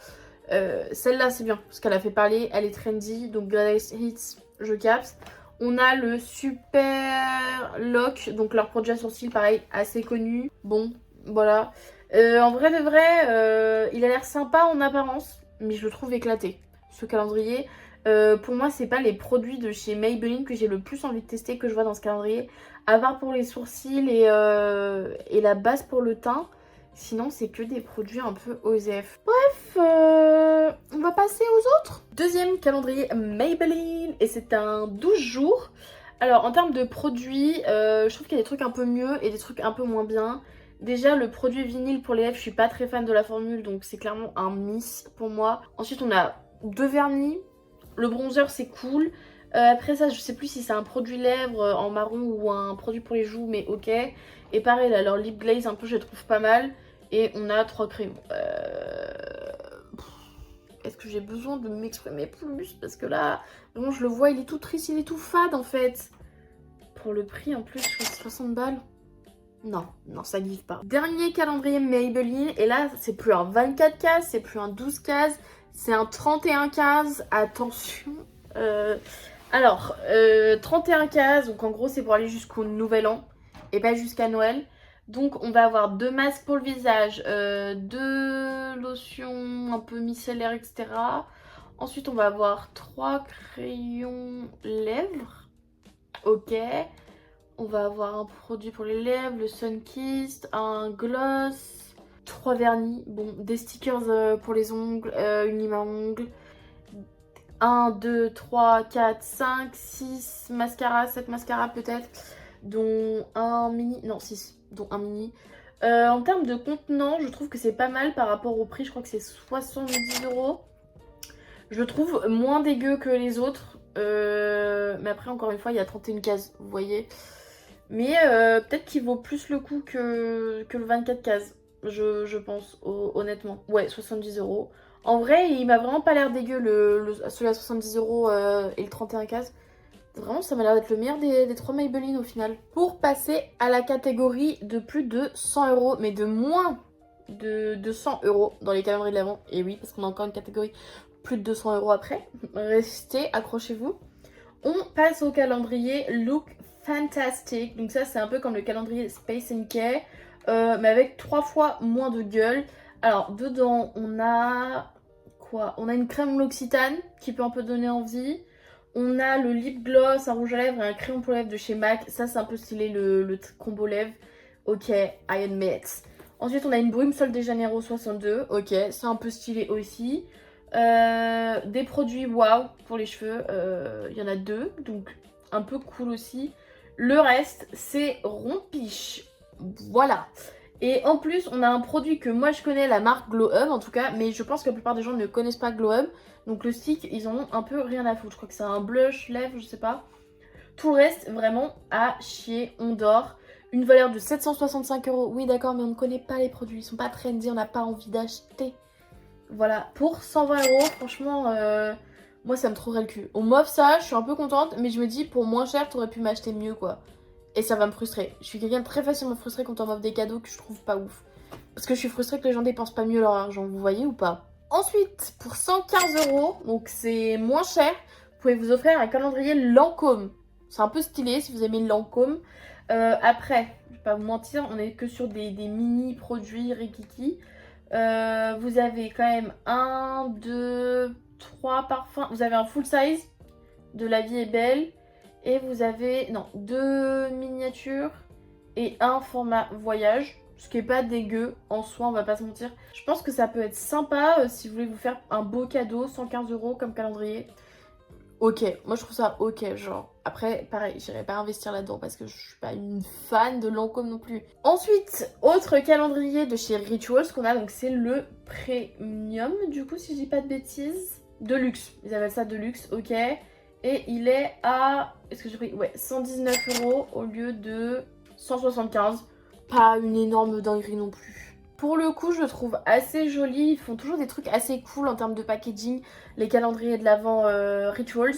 Celle-là, c'est bien, parce qu'elle a fait parler, elle est trendy. Donc Greatest Hits, je capte. On a le Super Lock, donc leur produit à sourcils, pareil, assez connu. Bon, voilà. En vrai de vrai, il a l'air sympa en apparence, mais je le trouve éclaté, ce calendrier. Pour moi, c'est pas les produits de chez Maybelline que j'ai le plus envie de tester que je vois dans ce calendrier. À part pour les sourcils et la base pour le teint. Sinon, c'est que des produits un peu OSEF. Bref, on va passer aux autres. Deuxième calendrier Maybelline. Et c'est un 12 jours. Alors, en termes de produits, je trouve qu'il y a des trucs un peu mieux et des trucs un peu moins bien. Déjà, le produit vinyle pour les lèvres, je suis pas très fan de la formule. Donc, c'est clairement un miss pour moi. Ensuite, on a 2 vernis. Le bronzer, c'est cool. Après ça, je sais plus si c'est un produit lèvres en marron ou un produit pour les joues, mais ok. Et pareil, là, leur lip glaze, un peu, je les trouve pas mal. Et on a 3 crayons. Est-ce que j'ai besoin de m'exprimer plus? Parce que là, vraiment, je le vois, il est tout triste, il est tout fade, en fait. Pour le prix, en plus, 60 balles. Non, non, ça give pas. Dernier calendrier Maybelline. Et là, c'est plus un 24 cases, c'est plus un 12 cases. C'est un 31 cases. Attention. Alors, 31 cases, donc en gros c'est pour aller jusqu'au nouvel an et pas jusqu'à Noël. Donc on va avoir 2 masques pour le visage, 2 lotions un peu micellaires, etc. Ensuite on va avoir 3 crayons lèvres, ok. On va avoir un produit pour les lèvres, le Sunkissed, un gloss, 3 vernis, bon, des stickers pour les ongles, une lime à ongles. 1, 2, 3, 4, 5, 6 mascaras, 7 mascaras peut-être, dont un mini, non 6, dont un mini. En termes de contenant, je trouve que c'est pas mal par rapport au prix, je crois que c'est 70 €. Je trouve moins dégueu que les autres, mais après encore une fois il y a 31 cases, vous voyez. Mais peut-être qu'il vaut plus le coup que le 24 cases, je pense, honnêtement. Ouais, 70 €. En vrai, il m'a vraiment pas l'air dégueu, celui à 70 € et le 31 cases. Vraiment, ça m'a l'air d'être le meilleur des 3 Maybelline au final. Pour passer à la catégorie de plus de 100 €, mais de moins de 100 € dans les calendriers de l'Avent. Et oui, parce qu'on a encore une catégorie plus de 200 € après. Restez, accrochez-vous. On passe au calendrier Look Fantastic. Donc ça, c'est un peu comme le calendrier Space NK, mais avec 3 fois moins de gueule. Alors, dedans, on a quoi? On a une crème L'Occitane qui peut un peu donner envie. On a le lip gloss, un rouge à lèvres et un crayon pour lèvres de chez MAC. Ça, c'est un peu stylé, le combo lèvres. Ok, I admit. Ensuite, on a une brume Sol de Janeiro 62. Ok, c'est un peu stylé aussi. Des produits wow pour les cheveux. Il y en a 2, donc un peu cool aussi. Le reste, c'est rompiche. Voilà. Et en plus, on a un produit que moi je connais, la marque Glow Hub en tout cas, mais je pense que la plupart des gens ne connaissent pas Glow Hub. Donc le stick, ils en ont un peu rien à foutre. Je crois que c'est un blush, lèvres, je sais pas. Tout le reste, vraiment à chier, on dort. Une valeur de 765 €. Oui, d'accord, mais on ne connaît pas les produits. Ils sont pas trendy, on n'a pas envie d'acheter. Voilà, pour 120 €, franchement, moi ça me trouverait le cul. On m'offre ça, je suis un peu contente, mais je me dis, pour moins cher, t'aurais pu m'acheter mieux, quoi. Et ça va me frustrer. Je suis quelqu'un de très facilement frustré quand on m'offre des cadeaux que je trouve pas ouf. Parce que je suis frustrée que les gens dépensent pas mieux leur argent, vous voyez ou pas? Ensuite, pour 115 €, donc c'est moins cher, vous pouvez vous offrir un calendrier Lancôme. C'est un peu stylé si vous aimez Lancôme. Après, je vais pas vous mentir, on est que sur des mini produits Rikiki. Vous avez quand même 1, 2, 3 parfums. Vous avez un full size de La Vie est Belle. Et vous avez, non, 2 miniatures et un format voyage. Ce qui est pas dégueu en soi, on va pas se mentir. Je pense que ça peut être sympa si vous voulez vous faire un beau cadeau, 115 € comme calendrier. Ok, moi je trouve ça ok, genre. Après, pareil, j'irai pas investir là-dedans parce que je suis pas une fan de Lancôme non plus. Ensuite, autre calendrier de chez Rituals qu'on a, donc c'est le Premium, du coup, si je dis pas de bêtises. De luxe, ils appellent ça de luxe, ok. Et il est à, est-ce que j'ai pris? Ouais, 119 € au lieu de 175. Pas une énorme dinguerie non plus. Pour le coup, je le trouve assez joli. Ils font toujours des trucs assez cool en termes de packaging. Les calendriers de l'Avent Rituals.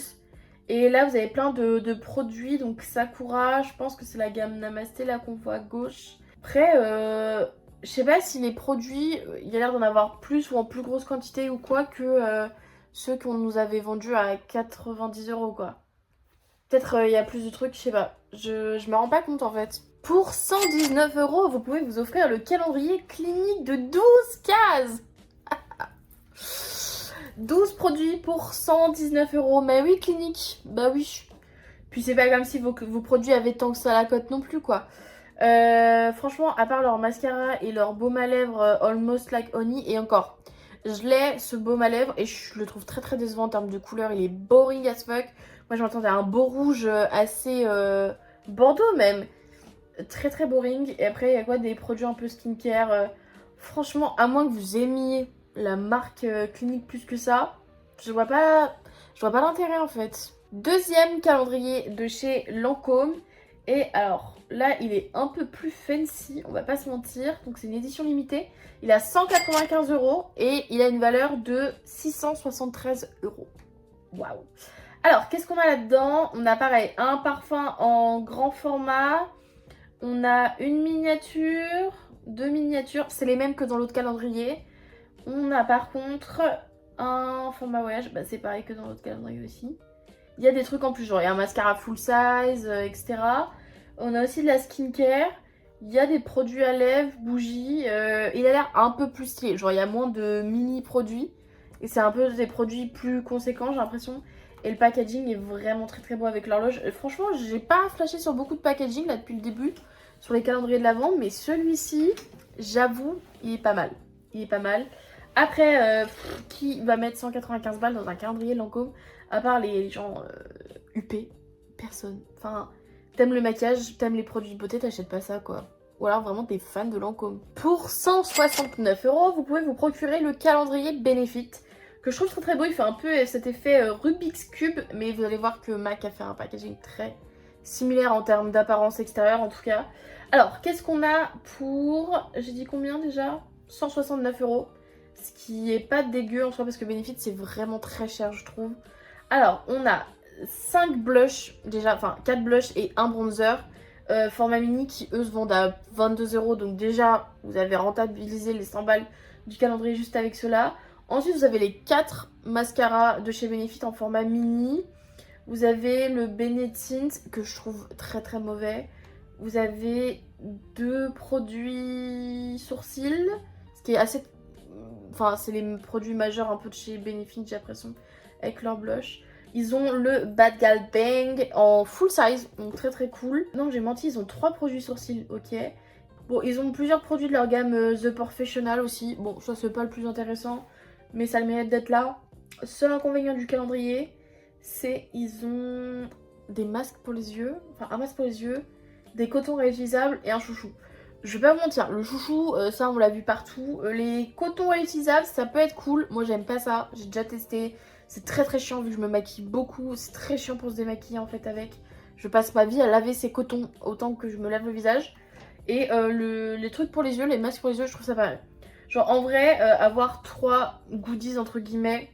Et là, vous avez plein de produits. Donc Sakura, je pense que c'est la gamme Namasté là qu'on voit à gauche. Après, je sais pas si les produits, il y a l'air d'en avoir plus ou en plus grosse quantité ou quoi que ceux qu'on nous avait vendus à 90 € quoi. Peut-être il y a plus de trucs, je sais pas. Je me rends pas compte en fait. Pour 119 €, vous pouvez vous offrir le calendrier clinique de 12 cases. 12 produits pour 119 €. Mais oui, clinique. Bah oui. Puis c'est pas comme si vos produits avaient tant que ça à la cote non plus, quoi. Franchement, à part leur mascara et leur baume à lèvres Almost Like Honey, et encore, je l'ai ce baume à lèvres et je le trouve très très décevant en termes de couleur. Il est boring as fuck. Moi, je m'attendais à un beau rouge assez bordeaux même. Très très boring. Et après, il y a quoi? Des produits un peu skincare. Franchement, à moins que vous aimiez la marque Clinique plus que ça, je vois pas l'intérêt en fait. Deuxième calendrier de chez Lancôme. Et alors là, il est un peu plus fancy, on va pas se mentir. Donc c'est une édition limitée. Il a 195 € et il a une valeur de 673 €. Waouh! Alors, qu'est-ce qu'on a là-dedans? On a pareil, un parfum en grand format. On a une miniature, deux miniatures. C'est les mêmes que dans l'autre calendrier. On a par contre un format voyage. Bah, c'est pareil que dans l'autre calendrier aussi. Il y a des trucs en plus, genre il y a un mascara full size, etc. On a aussi de la skincare. Il y a des produits à lèvres, bougies. Il a l'air un peu plus stylé. Genre il y a moins de mini produits. Et c'est un peu des produits plus conséquents, j'ai l'impression. Et le packaging est vraiment très très beau avec l'horloge. Franchement, j'ai pas flashé sur beaucoup de packaging là depuis le début. Sur les calendriers de l'Avent. Mais celui-ci, j'avoue, il est pas mal. Il est pas mal. Après, qui va mettre 195 balles dans un calendrier Lancôme? À part les gens huppés, personne. Enfin, t'aimes le maquillage, t'aimes les produits de beauté, t'achètes pas ça quoi. Ou alors vraiment t'es fan de Lancôme. Pour 169 €, vous pouvez vous procurer le calendrier Benefit, que je trouve très très beau. Il fait un peu cet effet Rubik's Cube, mais vous allez voir que MAC a fait un packaging très similaire en termes d'apparence extérieure en tout cas. Alors, qu'est-ce qu'on a pour... J'ai dit combien déjà? 169 €. Ce qui est pas dégueu en soi parce que Benefit c'est vraiment très cher je trouve. Alors, on a 5 blushs, déjà, enfin 4 blushs et un bronzer, format mini qui eux se vendent à 22 €. Donc déjà, vous avez rentabilisé les 100 balles du calendrier juste avec cela. Ensuite, vous avez les 4 mascaras de chez Benefit en format mini. Vous avez le Benetint que je trouve très très mauvais. Vous avez 2 produits sourcils, ce qui est assez... Enfin, c'est les produits majeurs un peu de chez Benefit, j'ai l'impression, avec leur blush. Ils ont le Bad Gal Bang en full size, donc très très cool. Non, j'ai menti, ils ont 3 produits sourcils, ok. Bon, ils ont plusieurs produits de leur gamme The Professional aussi. Bon, ça c'est pas le plus intéressant, mais ça le mérite d'être là. Seul inconvénient du calendrier, c'est ils ont des masques pour les yeux, enfin un masque pour les yeux, des cotons réutilisables et un chouchou. Je vais pas vous mentir, le chouchou, ça on l'a vu partout. Les cotons réutilisables, ça peut être cool. Moi j'aime pas ça, j'ai déjà testé. C'est très très chiant vu que je me maquille beaucoup. C'est très chiant pour se démaquiller en fait avec. Je passe ma vie à laver ces cotons autant que je me lave le visage. Et les trucs pour les yeux, les masques pour les yeux, je trouve ça pas mal. Genre en vrai, avoir 3 goodies entre guillemets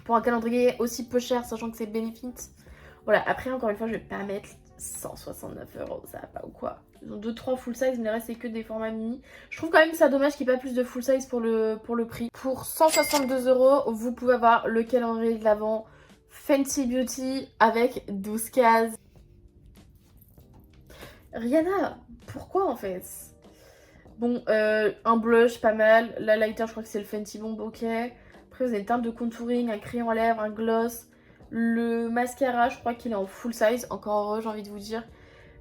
pour un calendrier aussi peu cher, sachant que c'est Benefit. Voilà, après encore une fois, je vais pas mettre 169 €, ça va pas ou quoi. Ils ont 2-3 full size, mais le reste c'est que des formats mini. Je trouve quand même ça dommage qu'il n'y ait pas plus de full size pour le prix. Pour 162 €, vous pouvez avoir le calendrier de l'Avent Fenty Beauty avec 12 cases. Rihanna, pourquoi en fait? Bon, un blush pas mal. L'highlighter, je crois que c'est le Fenty Bomb, ok. Après, vous avez une teinte de contouring, un crayon à lèvres, un gloss. Le mascara, je crois qu'il est en full size. Encore heureux, j'ai envie de vous dire.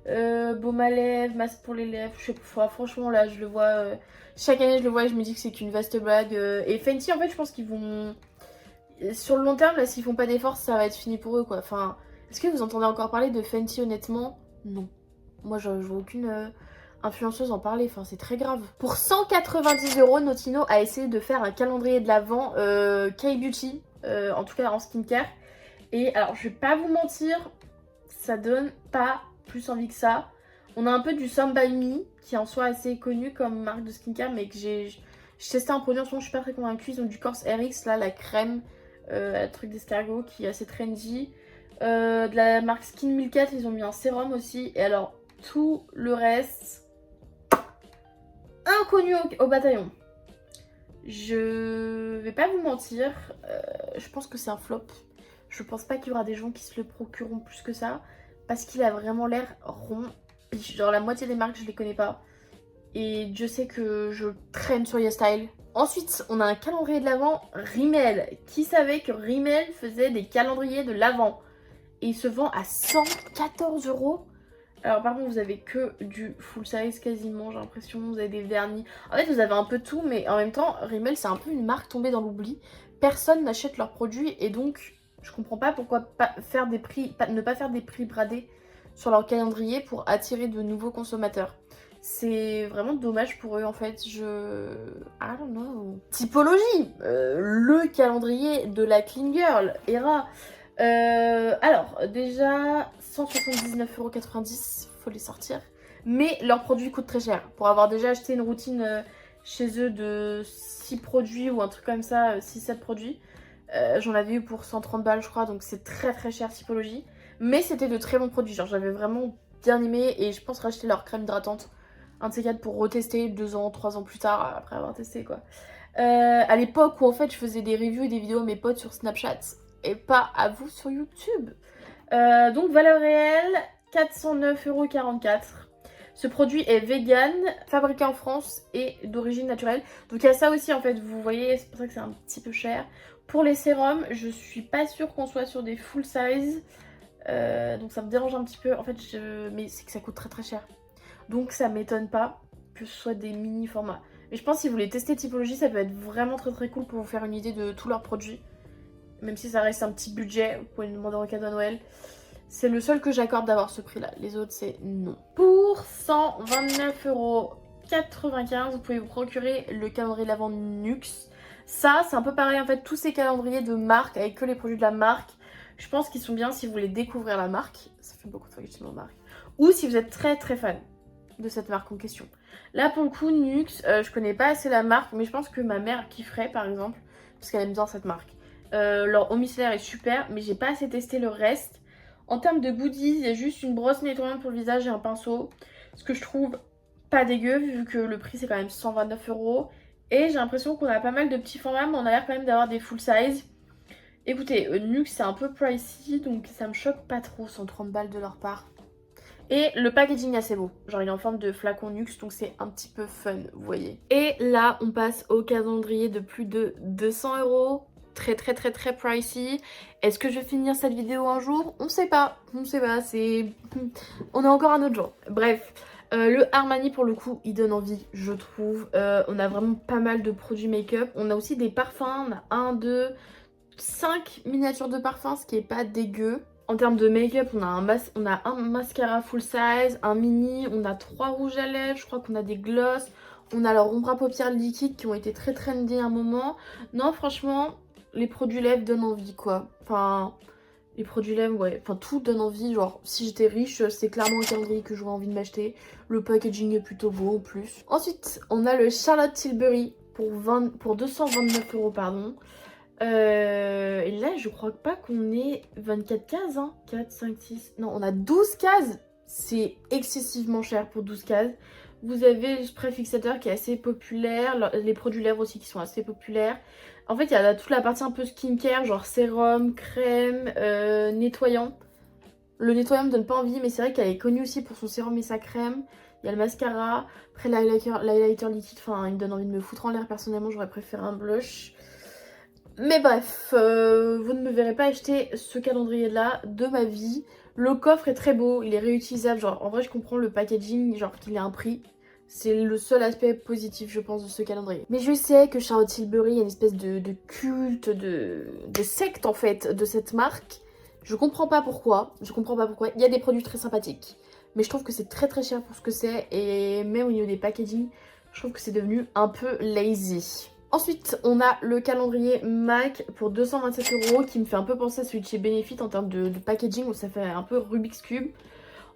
Baume à lèvres, masque pour les lèvres. Je sais pas, franchement, là, je le vois. Chaque année, je le vois et je me dis que c'est qu'une vaste blague. Et Fenty, en fait, je pense qu'ils vont. Sur le long terme, là, s'ils font pas d'efforts, ça va être fini pour eux, quoi. Enfin, est-ce que vous entendez encore parler de Fenty, honnêtement? Non. Moi, je vois aucune influenceuse en parler, enfin c'est très grave. Pour 190 €, Notino a essayé de faire un calendrier de l'Avent K-Beauty, en tout cas en skincare. Et alors je vais pas vous mentir, ça donne pas plus envie que ça. On a un peu du Some By Me, qui est en soi assez connu comme marque de skincare, mais que j'ai testé un produit en ce moment, je suis pas très convaincue. Ils ont du Corse RX, là, la crème, le truc d'escargot qui est assez trendy. De la marque Skin Milkat, ils ont mis un sérum aussi. Et alors, tout le reste... Inconnu au bataillon. Je vais pas vous mentir, je pense que c'est un flop. Je pense pas qu'il y aura des gens qui se le procureront plus que ça. Parce qu'il a vraiment l'air rond. Genre la moitié des marques, je les connais pas. Et Dieu sait que je traîne sur YesStyle. Ensuite, on a un calendrier de l'Avent Rimmel. Qui savait que Rimmel faisait des calendriers de l'Avent? Et il se vend à 114 €. Alors par contre vous avez que du full size quasiment, j'ai l'impression, vous avez des vernis. En fait vous avez un peu tout, mais en même temps Rimmel c'est un peu une marque tombée dans l'oubli. Personne n'achète leurs produits et donc je comprends pas pourquoi pas faire des prix, ne pas faire des prix bradés sur leur calendrier pour attirer de nouveaux consommateurs. C'est vraiment dommage pour eux en fait, I don't know. Typologie, le calendrier de la clean girl, Era. Alors, déjà, 179,90 €, faut les sortir. Mais leurs produits coûtent très cher. Pour avoir déjà acheté une routine chez eux de 6 produits ou un truc comme ça, 6-7 produits, j'en avais eu pour 130 balles, je crois. Donc c'est très très cher, Typologie. Mais c'était de très bons produits. Genre, j'avais vraiment bien aimé et je pense racheter leur crème hydratante. Un de ces quatre pour retester 2 ans, 3 ans plus tard, après avoir testé quoi. À l'époque où en fait je faisais des reviews et des vidéos à mes potes sur Snapchat et pas à vous sur YouTube. Donc valeur réelle, 409,44 €. Ce produit est vegan, fabriqué en France et d'origine naturelle. Donc il y a ça aussi en fait, vous voyez, c'est pour ça que c'est un petit peu cher. Pour les sérums, je suis pas sûre qu'on soit sur des full size. Donc ça me dérange un petit peu. En fait, mais c'est que ça coûte très très cher. Donc ça m'étonne pas que ce soit des mini formats. Mais je pense que si vous voulez tester Typologie, ça peut être vraiment très très cool pour vous faire une idée de tous leurs produits. Même si ça reste un petit budget, vous pouvez me demander en cadeau à Noël. C'est le seul que j'accorde d'avoir ce prix là, les autres c'est non. Pour 129,95 €, vous pouvez vous procurer le calendrier L'Avent Nuxe. Ça c'est un peu pareil en fait, tous ces calendriers de marque avec que les produits de la marque. Je pense qu'ils sont bien si vous voulez découvrir la marque. Ça fait beaucoup de fois que je dis marque. Ou si vous êtes très très fan de cette marque en question. Là pour le coup Nuxe, je connais pas assez la marque, mais je pense que ma mère kifferait par exemple, parce qu'elle aime bien cette marque. Leur eau micellaire est super, mais j'ai pas assez testé le reste. En termes de goodies, il y a juste une brosse nettoyante pour le visage et un pinceau. Ce que je trouve pas dégueu, vu que le prix c'est quand même 129 €. Et j'ai l'impression qu'on a pas mal de petits formats, mais on a l'air quand même d'avoir des full size. Écoutez, Nuxe c'est un peu pricey, donc ça me choque pas trop, 130 balles de leur part. Et le packaging est assez beau, genre il est en forme de flacon Nuxe, donc c'est un petit peu fun, vous voyez. Et là on passe au calendrier de plus de 200 €. Très très très très pricey. Est-ce que je vais finir cette vidéo un jour? On sait pas, c'est... On est encore un autre jour. Bref, le Armani pour le coup il donne envie je trouve. On a vraiment pas mal de produits make-up. On a aussi des parfums, on a 1, 2, 5 miniatures de parfums, ce qui est pas dégueu. En termes de make-up, on a un mascara full size, un mini, on a 3 rouges à lèvres, je crois qu'on a des gloss, on a leurs ombres à paupières liquides qui ont été très trendy à un moment. Non, franchement, les produits lèvres donnent envie, quoi. Enfin, les produits lèvres, ouais, enfin tout donne envie. Genre, si j'étais riche, c'est clairement un calendrier que j'aurais envie de m'acheter. Le packaging est plutôt beau en plus. Ensuite, on a le Charlotte Tilbury pour 229 €, pardon. Et là, je crois pas qu'on ait 24 cases, hein. 4, 5, 6... Non, on a 12 cases. C'est excessivement cher pour 12 cases. Vous avez le spray fixateur qui est assez populaire. Les produits lèvres aussi qui sont assez populaires. En fait, il y a toute la partie un peu skincare, genre sérum, crème, nettoyant. Le nettoyant me donne pas envie, mais c'est vrai qu'elle est connue aussi pour son sérum et sa crème. Il y a le mascara. Après, l'highlighter liquide, enfin, il me donne envie de me foutre en l'air. Personnellement, j'aurais préféré un blush. Mais bref, vous ne me verrez pas acheter ce calendrier là de ma vie. Le coffre est très beau, il est réutilisable, genre en vrai je comprends le packaging, genre qu'il ait un prix. C'est le seul aspect positif je pense de ce calendrier. Mais je sais que Charlotte Tilbury a une espèce de culte, de secte en fait de cette marque. Je comprends pas pourquoi, Il y a des produits très sympathiques. Mais je trouve que c'est très très cher pour ce que c'est. Et même au niveau des packaging, je trouve que c'est devenu un peu lazy. Ensuite, on a le calendrier MAC pour 227 € qui me fait un peu penser à celui de chez Benefit en termes de packaging où ça fait un peu Rubik's Cube.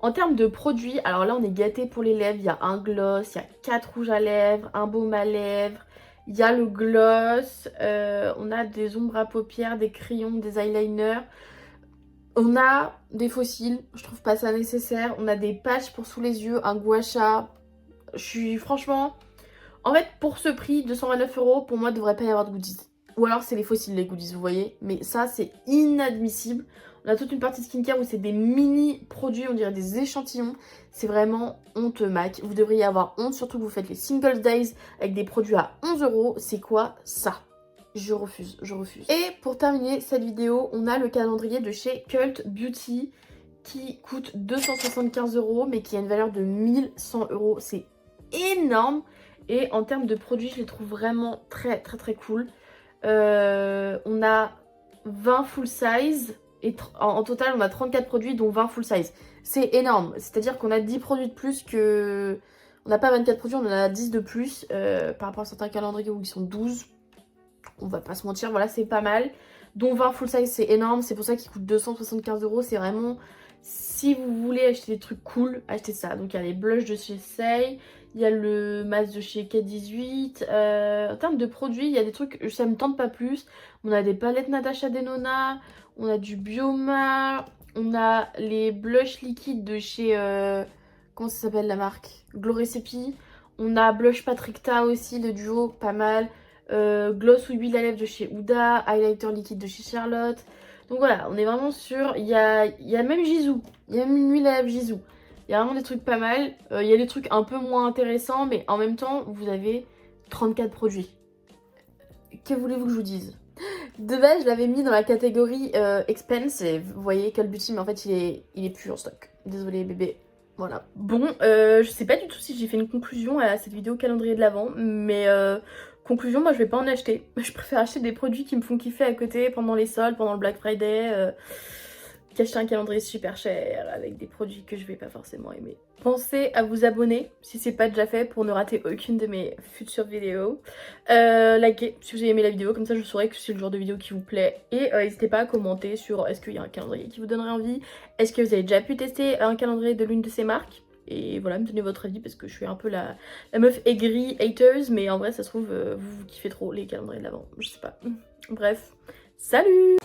En termes de produits, alors là on est gâté pour les lèvres, il y a un gloss, il y a 4 rouges à lèvres, un baume à lèvres, il y a le gloss, on a des ombres à paupières, des crayons, des eyeliners. On a des fossiles, je trouve pas ça nécessaire, on a des patchs pour sous les yeux, un gua sha. Je suis franchement... En fait, pour ce prix, 229 €, pour moi, il ne devrait pas y avoir de goodies. Ou alors, c'est les fossiles, les goodies, vous voyez. Mais ça, c'est inadmissible. On a toute une partie skincare où c'est des mini-produits, on dirait des échantillons. C'est vraiment honteux, Mac. Vous devriez avoir honte, surtout que vous faites les Single Days avec des produits à 11 €. C'est quoi ça? Je refuse, je refuse. Et pour terminer cette vidéo, on a le calendrier de chez Cult Beauty qui coûte 275 €, mais qui a une valeur de 1100 €. C'est énorme. Et en termes de produits, je les trouve vraiment très très très cool. On a 20 full size et en total on a 34 produits dont 20 full size. C'est énorme, c'est-à-dire qu'on a 10 produits de plus que... On n'a pas 24 produits, on en a 10 de plus par rapport à certains calendriers où ils sont 12. On va pas se mentir, voilà, c'est pas mal. dont 20 full size, c'est énorme, c'est pour ça qu'il coûte 275 €. C'est vraiment, si vous voulez acheter des trucs cool, achetez ça. Donc il y a les blushs de chez Say, il y a le masque de chez K18. En termes de produits, il y a des trucs, ça me tente pas plus. On a des palettes Natasha Denona, on a du Bioma, on a les blushs liquides de chez... comment ça s'appelle la marque? Glow Recipe. On a blush Patrick Ta aussi, le duo, pas mal. Gloss ou huile à lèvres de chez Huda, highlighter liquide de chez Charlotte. Donc voilà, on est vraiment sûr. Il y a même Jisoo, il y a même une huile à lèvres Jisoo. Il y a vraiment des trucs pas mal. Il y a des trucs un peu moins intéressants, mais en même temps, vous avez 34 produits. Que voulez-vous que je vous dise? De base, je l'avais mis dans la catégorie expense, et vous voyez Call Beauty, mais en fait, il est plus en stock. Désolée bébé. Voilà. Bon, je sais pas du tout si j'ai fait une conclusion à cette vidéo calendrier de l'Avent, mais conclusion, moi je vais pas en acheter. Je préfère acheter des produits qui me font kiffer à côté pendant les soldes, pendant le Black Friday, qu'acheter un calendrier super cher avec des produits que je vais pas forcément aimer. Pensez à vous abonner si c'est pas déjà fait pour ne rater aucune de mes futures vidéos. Likez si vous avez aimé la vidéo, comme ça je saurai que c'est le genre de vidéo qui vous plaît. Et n'hésitez pas à commenter sur est-ce qu'il y a un calendrier qui vous donnerait envie. Est-ce que vous avez déjà pu tester un calendrier de l'une de ces marques? Et voilà, me donnez votre avis parce que je suis un peu la meuf aigrie, haters. Mais en vrai ça se trouve, vous kiffez trop les calendriers de l'Avent, je sais pas. Bref, salut!